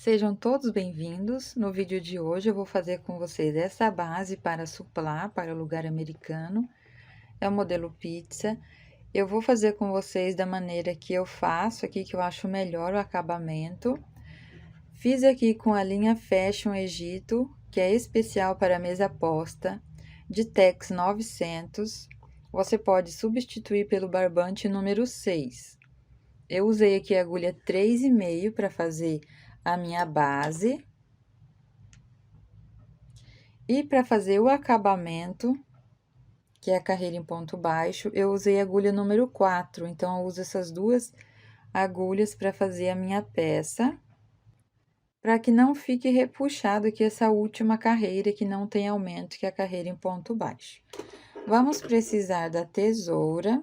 Sejam todos bem-vindos. No vídeo de hoje eu vou fazer com vocês essa base para suplá para o lugar americano. É o modelo pizza. Eu vou fazer com vocês da maneira que eu faço aqui, que eu acho melhor o acabamento. Fiz aqui com a linha Fashion Egito, que é especial para mesa posta, de Tex 900. Você pode substituir pelo barbante número 6. Eu usei aqui a agulha 3,5 para fazer a minha base. E para fazer o acabamento, que é a carreira em ponto baixo, eu usei a agulha número 4. Então, eu uso essas duas agulhas para fazer a minha peça, para que não fique repuxado aqui essa última carreira, que não tem aumento, que é a carreira em ponto baixo. Vamos precisar da tesoura,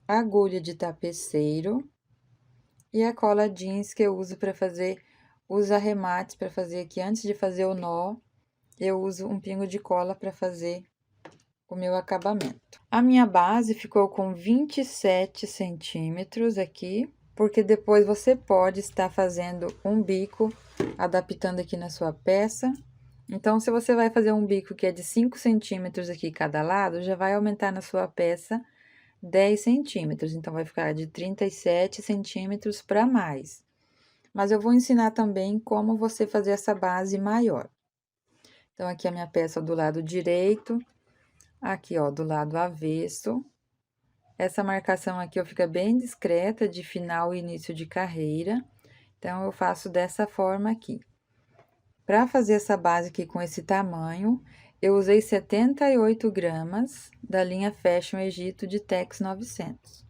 agulha de tapeceiro e a cola jeans que eu uso para fazer os arremates, para fazer aqui, antes de fazer o nó, eu uso um pingo de cola para fazer o meu acabamento. A minha base ficou com 27 centímetros aqui, porque depois você pode estar fazendo um bico, adaptando aqui na sua peça. Então, se você vai fazer um bico que é de 5 centímetros aqui cada lado, já vai aumentar na sua peça 10 centímetros. Então, vai ficar de 37 centímetros para mais. Mas eu vou ensinar também como você fazer essa base maior. Então, aqui a minha peça do lado direito. Aqui, ó, do lado avesso. Essa marcação aqui, ó, fica bem discreta de final e início de carreira. Então, eu faço dessa forma aqui. Para fazer essa base aqui com esse tamanho, eu usei 78 gramas da linha Fashion Egito de Tex 900.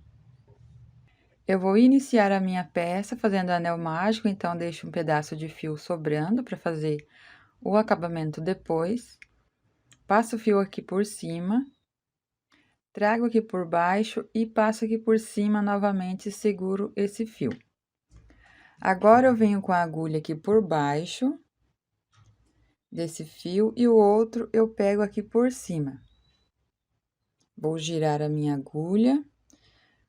Eu vou iniciar a minha peça fazendo anel mágico, então, deixo um pedaço de fio sobrando para fazer o acabamento depois. Passo o fio aqui por cima. Trago aqui por baixo e passo aqui por cima novamente e seguro esse fio. Agora, eu venho com a agulha aqui por baixo desse fio e o outro eu pego aqui por cima. Vou girar a minha agulha,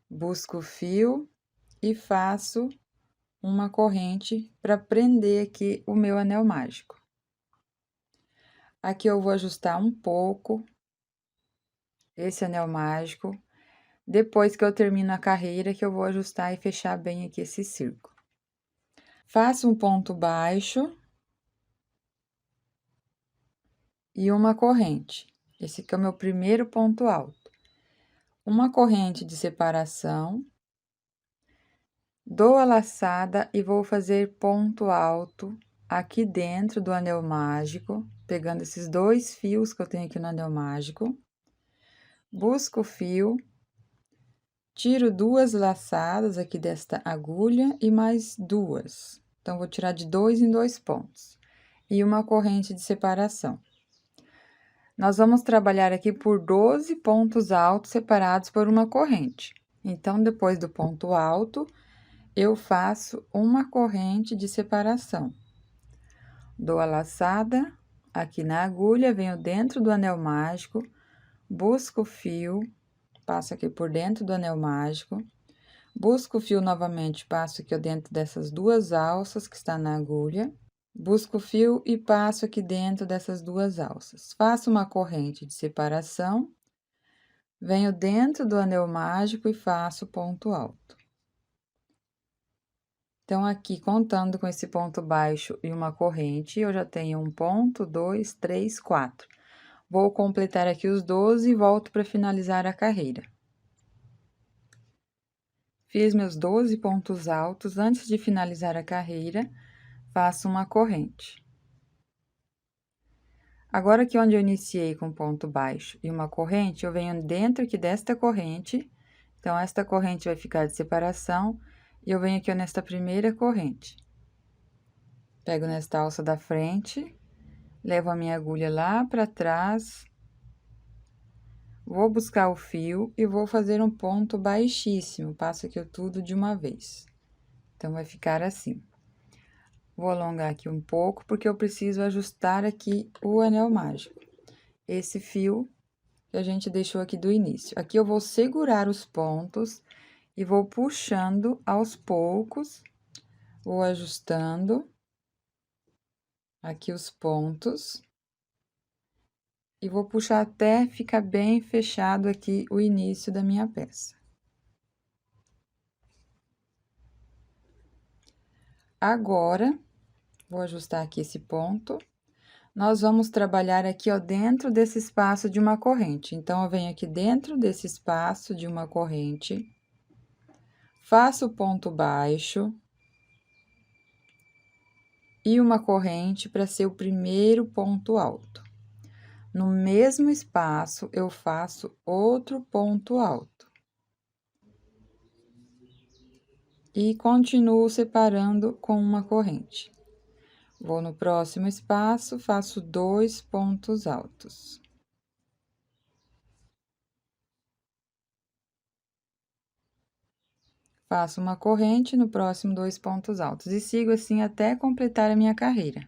busco o fio e faço uma corrente para prender aqui o meu anel mágico. Aqui eu vou ajustar um pouco esse anel mágico. Depois que eu termino a carreira, que eu vou ajustar e fechar bem aqui esse círculo. Faço um ponto baixo e uma corrente. Esse aqui é o meu primeiro ponto alto. Uma corrente de separação, dou a laçada e vou fazer ponto alto aqui dentro do anel mágico, pegando esses dois fios que eu tenho aqui no anel mágico. Busco o fio, tiro duas laçadas aqui desta agulha e mais duas. Então, vou tirar de 2 em 2 pontos. E uma corrente de separação. Nós vamos trabalhar aqui por 12 pontos altos separados por uma corrente. Então, depois do ponto alto, eu faço uma corrente de separação. Dou a laçada aqui na agulha, venho dentro do anel mágico, busco o fio, passo aqui por dentro do anel mágico, busco o fio novamente, passo aqui dentro dessas duas alças que está na agulha. Busco o fio e passo aqui dentro dessas duas alças. Faço uma corrente de separação, venho dentro do anel mágico e faço ponto alto. Então, aqui, contando com esse ponto baixo e uma corrente, eu já tenho um ponto, 2, 3, 4. Vou completar aqui os 12 e volto para finalizar a carreira. Fiz meus 12 pontos altos. Antes de finalizar a carreira, faço uma corrente. Agora, aqui onde eu iniciei com ponto baixo e uma corrente, eu venho dentro aqui desta corrente. Então, esta corrente vai ficar de separação, e eu venho aqui nesta primeira corrente. Pego nesta alça da frente, levo a minha agulha lá para trás, vou buscar o fio e vou fazer um ponto baixíssimo, passo aqui tudo de uma vez. Então, vai ficar assim. Vou alongar aqui um pouco, porque eu preciso ajustar aqui o anel mágico. Esse fio que a gente deixou aqui do início. Aqui eu vou segurar os pontos e vou puxando aos poucos Vou ajustando aqui os pontos. E vou puxar até ficar bem fechado aqui o início da minha peça. Agora, vou ajustar aqui esse ponto. Nós vamos trabalhar aqui, ó, dentro desse espaço de uma corrente. Então, eu venho aqui dentro desse espaço de uma corrente, faço ponto baixo e uma corrente para ser o primeiro ponto alto. No mesmo espaço, eu faço outro ponto alto. E continuo separando com uma corrente. Vou no próximo espaço, faço 2 pontos altos. Faço uma corrente, no próximo 2 pontos altos. E sigo assim até completar a minha carreira.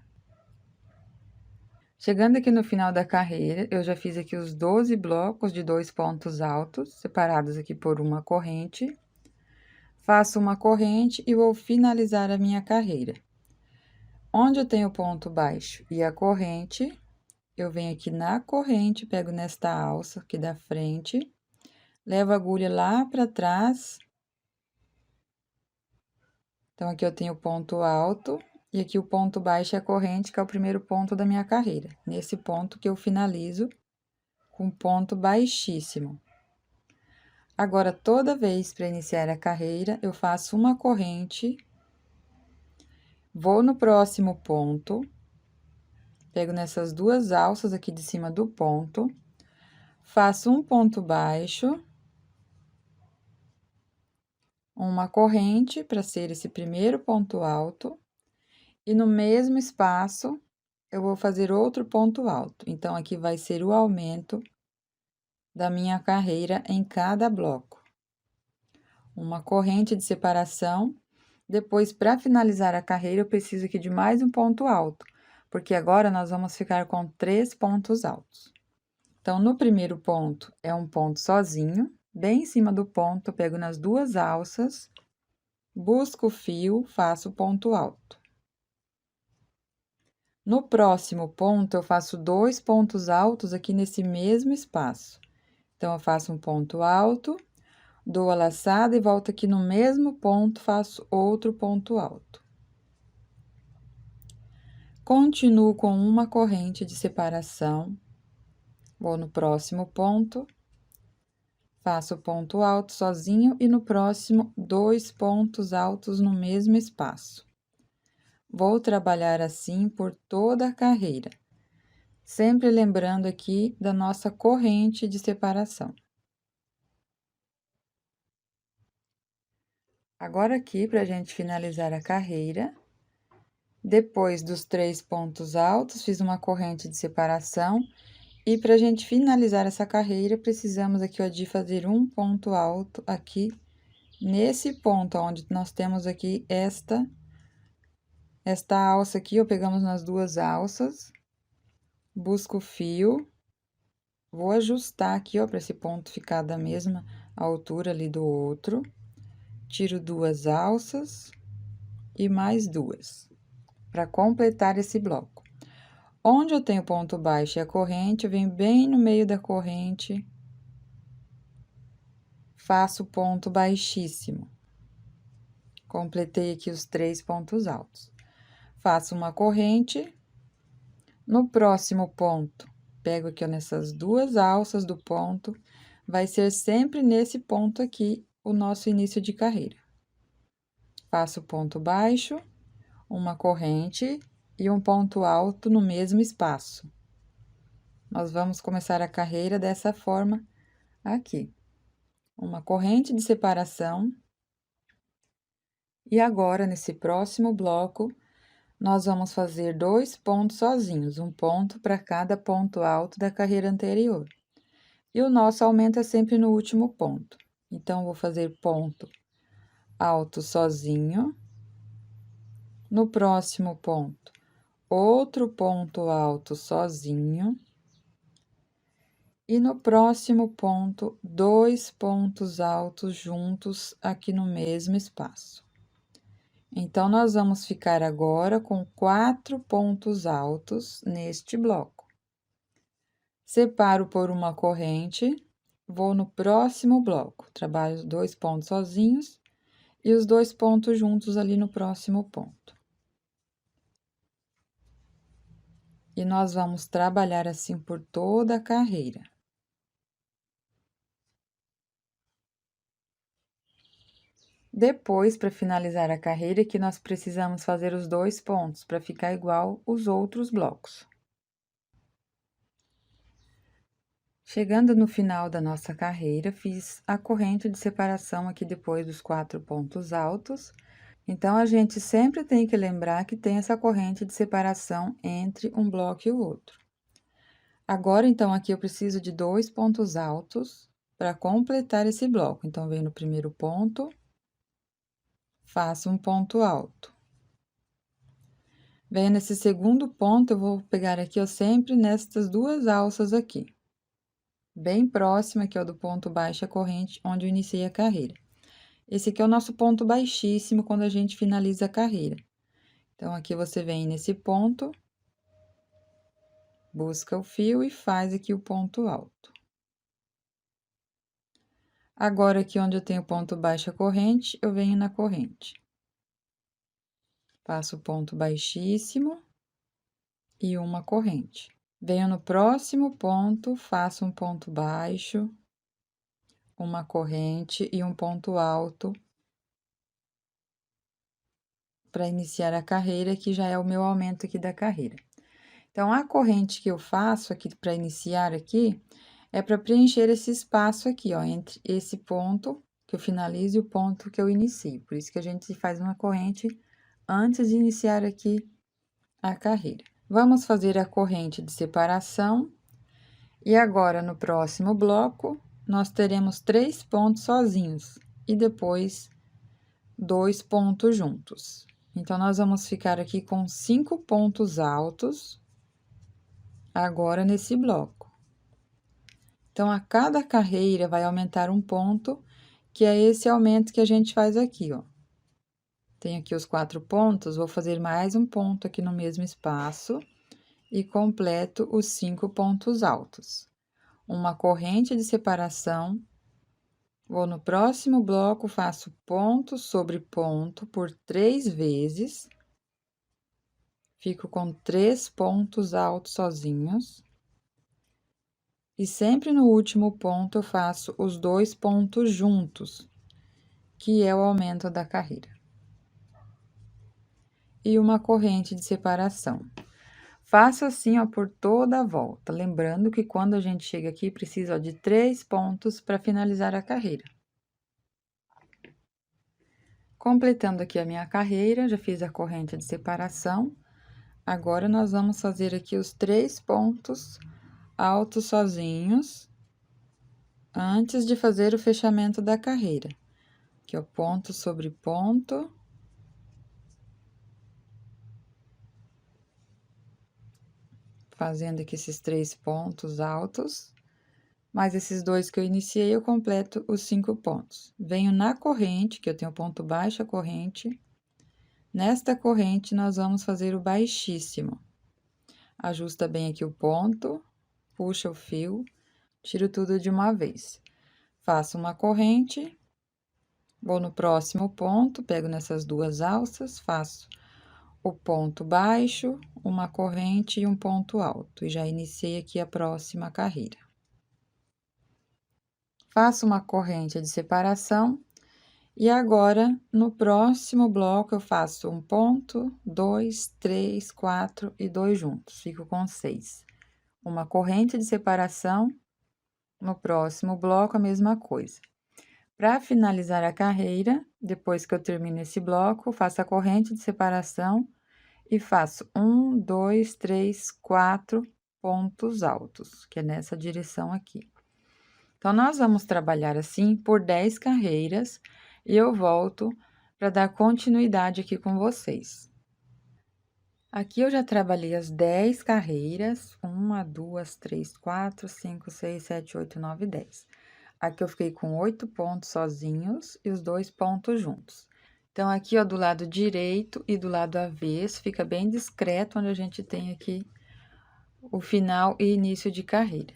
Chegando aqui no final da carreira, eu já fiz aqui os 12 blocos de 2 pontos altos, separados aqui por uma corrente. Faço uma corrente e vou finalizar a minha carreira. Onde eu tenho o ponto baixo e a corrente, eu venho aqui na corrente, pego nesta alça aqui da frente, levo a agulha lá para trás. Então, aqui eu tenho o ponto alto e aqui o ponto baixo é a corrente, que é o primeiro ponto da minha carreira. Nesse ponto que eu finalizo com ponto baixíssimo. Agora, toda vez para iniciar a carreira, eu faço uma corrente, vou no próximo ponto, pego nessas duas alças aqui de cima do ponto, faço um ponto baixo, uma corrente para ser esse primeiro ponto alto, e no mesmo espaço, eu vou fazer outro ponto alto. Então, aqui vai ser o aumento da minha carreira em cada bloco. Uma corrente de separação. Depois, para finalizar a carreira, eu preciso aqui de mais um ponto alto, porque agora nós vamos ficar com 3 pontos altos. Então, no primeiro ponto, é um ponto sozinho, bem em cima do ponto, eu pego nas duas alças, busco o fio, faço ponto alto. No próximo ponto, eu faço 2 pontos altos aqui nesse mesmo espaço. Então, eu faço um ponto alto, dou a laçada e volto aqui no mesmo ponto, faço outro ponto alto. Continuo com uma corrente de separação, vou no próximo ponto, faço ponto alto sozinho e no próximo 2 pontos altos no mesmo espaço. Vou trabalhar assim por toda a carreira, sempre lembrando aqui da nossa corrente de separação. Agora, aqui, para a gente finalizar a carreira, depois dos 3 pontos altos, fiz uma corrente de separação. E para a gente finalizar essa carreira, precisamos aqui, ó, de fazer um ponto alto aqui, nesse ponto, onde nós temos aqui esta alça aqui, ó, pegamos nas duas alças, busco o fio, vou ajustar aqui, ó, para esse ponto ficar da mesma altura ali do outro, tiro duas alças e mais duas, para completar esse bloco. Onde eu tenho ponto baixo e a corrente, eu venho bem no meio da corrente, faço ponto baixíssimo. Completei aqui os 3 pontos altos. Faço uma corrente, no próximo ponto, pego aqui, ó, nessas duas alças do ponto, vai ser sempre nesse ponto aqui o nosso início de carreira. Faço ponto baixo, uma corrente e um ponto alto no mesmo espaço. Nós vamos começar a carreira dessa forma aqui. Uma corrente de separação. E agora, nesse próximo bloco, nós vamos fazer 2 pontos sozinhos, um ponto para cada ponto alto da carreira anterior. E o nosso aumento é sempre no último ponto. Então, vou fazer ponto alto sozinho. No próximo ponto, outro ponto alto sozinho. E no próximo ponto, 2 pontos altos juntos aqui no mesmo espaço. Então, nós vamos ficar agora com 4 pontos altos neste bloco. Separo por uma corrente, vou no próximo bloco, trabalho os 2 pontos sozinhos e os 2 pontos juntos ali no próximo ponto. E nós vamos trabalhar assim por toda a carreira. Depois, para finalizar a carreira, que nós precisamos fazer os 2 pontos para ficar igual os outros blocos. Chegando no final da nossa carreira, fiz a corrente de separação aqui depois dos 4 pontos altos. Então, a gente sempre tem que lembrar que tem essa corrente de separação entre um bloco e o outro. Agora, então, aqui eu preciso de 2 pontos altos para completar esse bloco. Então, venho no primeiro ponto, faço um ponto alto. Venho nesse segundo ponto, eu vou pegar aqui, ó, sempre nestas 2 alças aqui. Bem próxima, que é o do ponto baixo a corrente, onde eu iniciei a carreira. Esse aqui é o nosso ponto baixíssimo quando a gente finaliza a carreira. Então, aqui você vem nesse ponto, busca o fio e faz aqui o ponto alto. Agora, aqui onde eu tenho ponto baixo a corrente, eu venho na corrente. Faço o ponto baixíssimo e uma corrente. Venho no próximo ponto, faço um ponto baixo, uma corrente e um ponto alto para iniciar a carreira, que já é o meu aumento aqui da carreira. Então, a corrente que eu faço aqui para iniciar aqui é para preencher esse espaço aqui, ó, entre esse ponto que eu finalizo e o ponto que eu inicio. Por isso que a gente faz uma corrente antes de iniciar aqui a carreira. Vamos fazer a corrente de separação. E agora, no próximo bloco, nós teremos 3 pontos sozinhos e depois 2 pontos juntos. Então, nós vamos ficar aqui com 5 pontos altos agora nesse bloco. Então, a cada carreira vai aumentar um ponto, que é esse aumento que a gente faz aqui, ó. Tenho aqui os 4 pontos, vou fazer mais um ponto aqui no mesmo espaço e completo os 5 pontos altos. Uma corrente de separação, vou no próximo bloco, faço ponto sobre ponto por 3 vezes, fico com 3 pontos altos sozinhos. E sempre no último ponto, eu faço os 2 pontos juntos, que é o aumento da carreira. E uma corrente de separação. Faço assim, ó, por toda a volta, lembrando que quando a gente chega aqui, precisa, ó, de 3 pontos para finalizar a carreira. Completando aqui a minha carreira, já fiz a corrente de separação. Agora, nós vamos fazer aqui os 3 pontos altos sozinhos, antes de fazer o fechamento da carreira. Aqui, ó, ponto sobre ponto. Fazendo aqui esses 3 pontos altos, mais esses 2 que eu iniciei, eu completo os 5 pontos. Venho na corrente, que eu tenho ponto baixo a corrente. Nesta corrente, nós vamos fazer o baixíssimo. Ajusta bem aqui o ponto, puxa o fio, tiro tudo de uma vez. Faço uma corrente, vou no próximo ponto, pego nessas 2 alças, faço o ponto baixo, uma corrente e um ponto alto, e já iniciei aqui a próxima carreira. Faço uma corrente de separação, e agora, no próximo bloco, eu faço um ponto, 2, 3, 4 e 2 juntos, fico com 6. Uma corrente de separação, no próximo bloco, a mesma coisa. Para finalizar a carreira, depois que eu termino esse bloco, faço a corrente de separação e faço 1, 2, 3, 4 pontos altos, que é nessa direção aqui. Então, nós vamos trabalhar assim por 10 carreiras e eu volto para dar continuidade aqui com vocês. Aqui eu já trabalhei as 10 carreiras, 1, 2, 3, 4, 5, 6, 7, 8, 9, 10. Aqui eu fiquei com 8 pontos sozinhos e os 2 pontos juntos. Então, aqui, ó, do lado direito e do lado avesso, fica bem discreto, onde a gente tem aqui o final e início de carreira.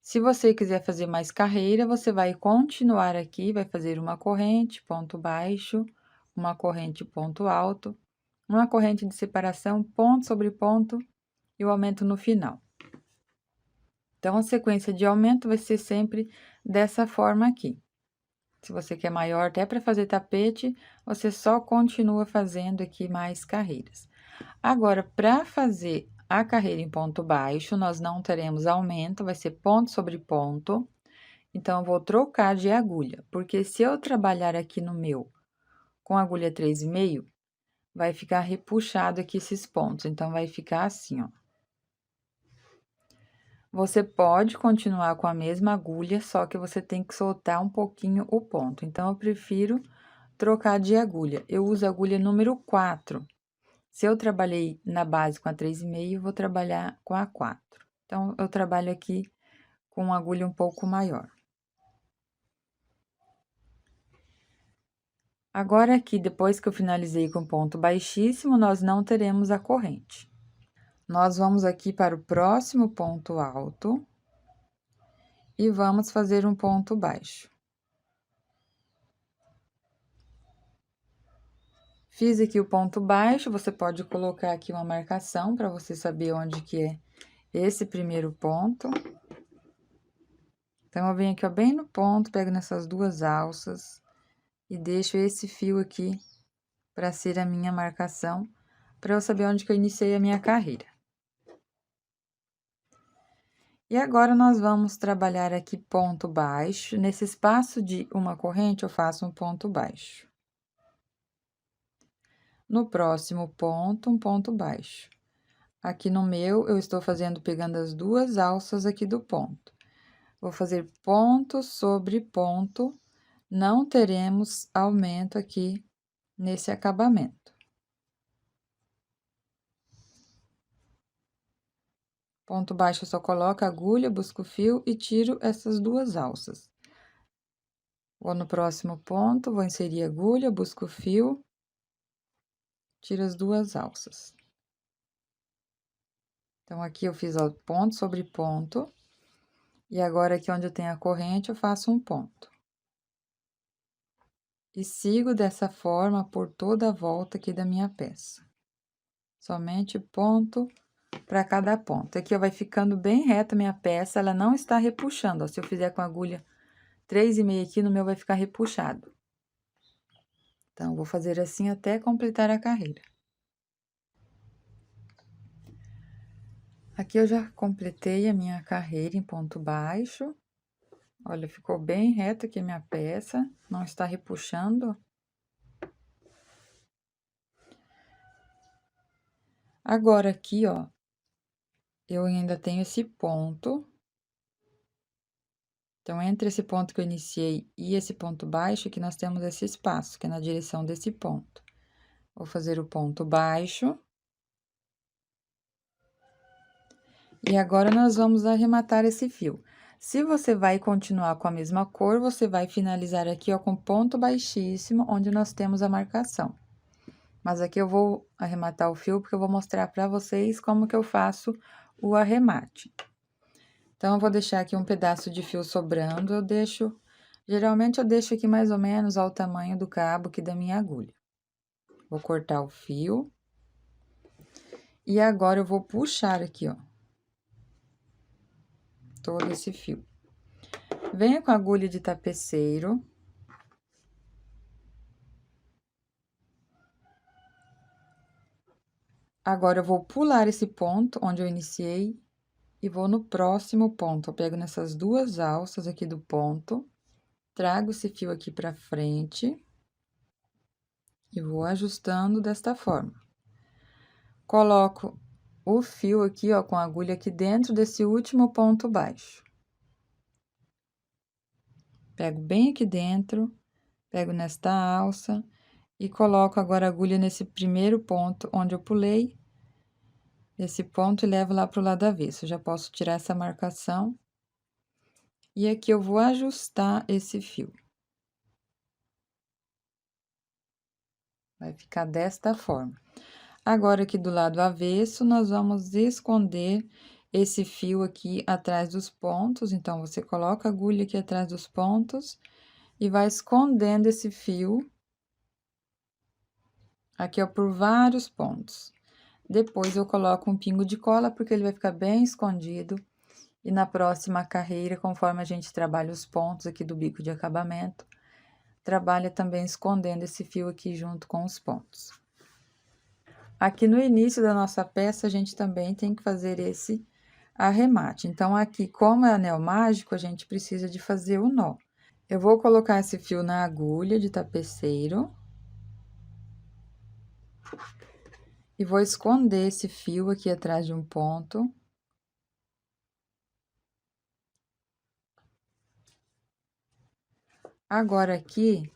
Se você quiser fazer mais carreira, você vai continuar aqui, vai fazer uma corrente, ponto baixo, uma corrente, ponto alto, uma corrente de separação, ponto sobre ponto e o aumento no final. Então, a sequência de aumento vai ser sempre dessa forma aqui. Se você quer maior, até para fazer tapete, você só continua fazendo aqui mais carreiras. Agora, para fazer a carreira em ponto baixo, nós não teremos aumento, vai ser ponto sobre ponto. Então, eu vou trocar de agulha, porque se eu trabalhar aqui no meu com agulha 3,5, vai ficar repuxado aqui esses pontos. Então, vai ficar assim, ó. Você pode continuar com a mesma agulha, só que você tem que soltar um pouquinho o ponto. Então, eu prefiro trocar de agulha. Eu uso a agulha número 4. Se eu trabalhei na base com a 3,5, vou trabalhar com a 4. Então, eu trabalho aqui com uma agulha um pouco maior. Agora, aqui, depois que eu finalizei com ponto baixíssimo, nós não teremos a corrente. Nós vamos aqui para o próximo ponto alto e vamos fazer um ponto baixo. Fiz aqui o ponto baixo, você pode colocar aqui uma marcação para você saber onde que é esse primeiro ponto. Então, eu venho aqui, ó, bem no ponto, pego nessas duas alças e deixo esse fio aqui para ser a minha marcação, para eu saber onde que eu iniciei a minha carreira. E agora, nós vamos trabalhar aqui ponto baixo. Nesse espaço de uma corrente, eu faço um ponto baixo. No próximo ponto, um ponto baixo. Aqui no meu, eu estou fazendo, pegando as duas alças aqui do ponto. Vou fazer ponto sobre ponto, não teremos aumento aqui nesse acabamento. Ponto baixo, eu só coloco a agulha, busco o fio e tiro essas duas alças. Vou no próximo ponto, vou inserir a agulha, busco o fio, tiro as duas alças. Então, aqui eu fiz, ó, ponto sobre ponto, e agora aqui onde eu tenho a corrente, eu faço um ponto. E sigo dessa forma por toda a volta aqui da minha peça. Somente ponto para cada ponto. Aqui, ó, vai ficando bem reta a minha peça, ela não está repuxando, ó. Se eu fizer com a agulha 3,5 aqui, no meu vai ficar repuxado. Então, vou fazer assim até completar a carreira. Aqui eu já completei a minha carreira em ponto baixo. Olha, ficou bem reta aqui a minha peça, não está repuxando. Agora, aqui, ó, eu ainda tenho esse ponto. Então, entre esse ponto que eu iniciei e esse ponto baixo, aqui nós temos esse espaço, que é na direção desse ponto. Vou fazer o ponto baixo. E agora, nós vamos arrematar esse fio. Se você vai continuar com a mesma cor, você vai finalizar aqui, ó, com ponto baixíssimo, onde nós temos a marcação. Mas aqui eu vou arrematar o fio, porque eu vou mostrar pra vocês como que eu faço o arremate. Então, eu vou deixar aqui um pedaço de fio sobrando, geralmente eu deixo aqui mais ou menos ao tamanho do cabo aqui da minha agulha. Vou cortar o fio. E agora, eu vou puxar aqui, ó, todo esse fio. Venho com a agulha de tapeceiro. Agora, eu vou pular esse ponto onde eu iniciei e vou no próximo ponto. Eu pego nessas duas alças aqui do ponto, trago esse fio aqui pra frente e vou ajustando desta forma. Coloco o fio aqui, ó, com a agulha aqui dentro desse último ponto baixo. Pego bem aqui dentro, pego nesta alça e coloco agora a agulha nesse primeiro ponto onde eu pulei, esse ponto, e levo lá pro lado avesso. Já posso tirar essa marcação. E aqui eu vou ajustar esse fio. Vai ficar desta forma. Agora, aqui do lado avesso, nós vamos esconder esse fio aqui atrás dos pontos. Então, você coloca a agulha aqui atrás dos pontos e vai escondendo esse fio aqui, ó, por vários pontos. Depois, eu coloco um pingo de cola, porque ele vai ficar bem escondido. E na próxima carreira, conforme a gente trabalha os pontos aqui do bico de acabamento, trabalha também escondendo esse fio aqui junto com os pontos. Aqui no início da nossa peça, a gente também tem que fazer esse arremate. Então, aqui, como é anel mágico, a gente precisa de fazer o nó. Eu vou colocar esse fio na agulha de tapeceiro. E vou esconder esse fio aqui atrás de um ponto. Agora, aqui,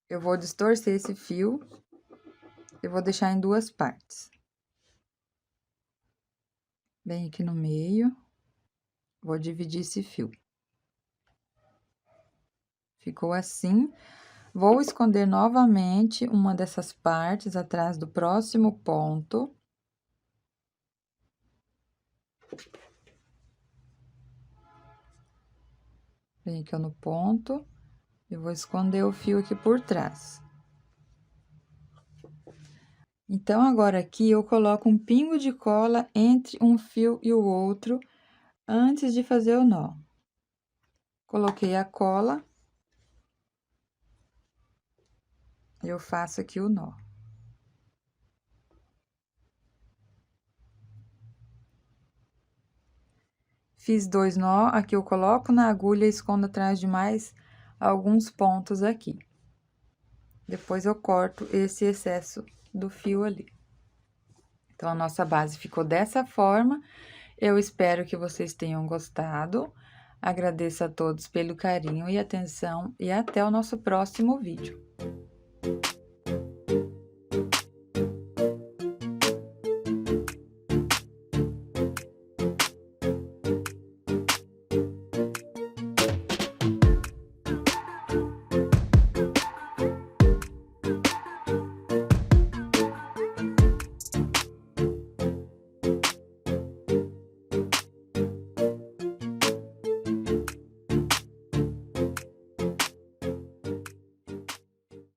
eu vou distorcer esse fio. Eu vou deixar em duas partes. Bem aqui no meio. Vou dividir esse fio. Ficou assim. Vou esconder novamente uma dessas partes atrás do próximo ponto. Vem aqui, ó, no ponto. Eu vou esconder o fio aqui por trás. Então, agora aqui, eu coloco um pingo de cola entre um fio e o outro, antes de fazer o nó. Coloquei a cola. Eu faço aqui o nó. Fiz 2 nó, aqui eu coloco na agulha e escondo atrás de mais alguns pontos aqui. Depois, eu corto esse excesso do fio ali. Então, a nossa base ficou dessa forma. Eu espero que vocês tenham gostado. Agradeço a todos pelo carinho e atenção e até o nosso próximo vídeo.